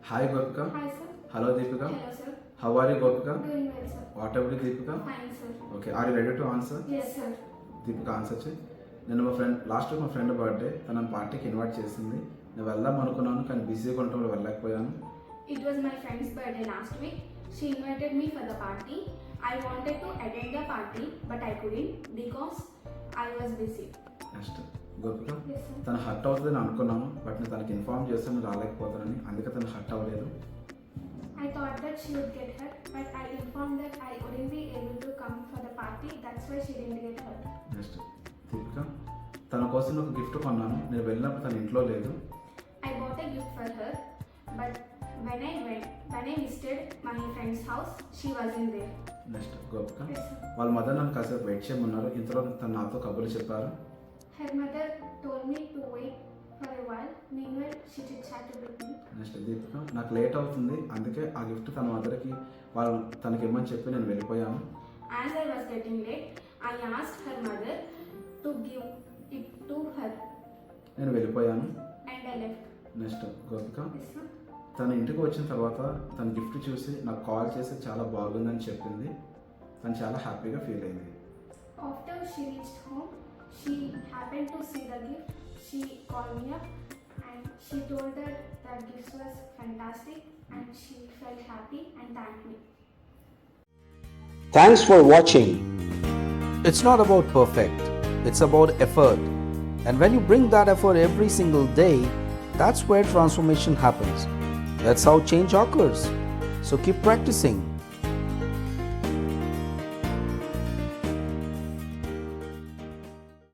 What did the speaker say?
Hi Gopika. Hi sir. Hello Deepika. Hello sir. How are you Gopika? Doing well sir. What about you Deepika? Fine sir. Okay, are you ready to answer? Yes sir. Deepika answer చేయి. నేను last week మా friend birthday తన పార్టీకి invite చేసింది. నేను వెళ్దాం అనుకున్నాను కానీ బిజీగా ఉండటం వల్ల వెళ్ళలేకపోయాను. It was my friend's birthday last week. She invited me for the party. I wanted to attend the party but I couldn't because I was busy. Next Gopika, Yes sir. తను hurt అవుతుందని అనుకున్నాను but నేను తనకి inform చేస్తాను రాలేకపోతానని, అందుకే తను hurt అవ్వలేదు. I thought that she would get hurt but I informed that I wouldn't be able to come for the party. That's why she didn't get hurt. Next Deepika, తన కోసం ఒక గిఫ్ట్ కొన్నాను, నేను వెళ్ళినప్పుడు తన ఇంట్లో లేదు. I bought a gift for her but when I visited my friend's house, she wasn't there. Next Gopika, Yes sir. వాళ్ళ మదర్ నన్ను కాసేపు వెయిట్ చేయమన్నారు, ఇంతలో తను నాతో కబుర్లు చెప్పారు. Her mother told me to wait for a while. Meanwhile, she chit-chatted with me. Next Deepika, నాకు లేట్ అవుతుంది అందుకే ఆ గిఫ్ట్ తన మదర్కి తనకి ఇమ్మని చెప్పి నేను వెళ్ళిపోయాను. As I was getting late, I asked her mother to give it to her నేను వెళ్ళిపోయాను. and I left. Next Gopika, Yes, ma'am. తన ఇంటికి వచ్చిన తర్వాత తన గిఫ్ట్ చూసి నాకు కాల్ చేసి చాలా బాగుందని చెప్పింది. తను చాలా హ్యాపీగా ఫీల్ అయింది. After she reached home, she happened to see the gift. She called me up and she told that the gift was fantastic and she felt happy and thanked me. Thanks for watching. It's not about perfect, it's about effort. And when you bring that effort every single day, that's where transformation happens. That's how change occurs. So keep practicing.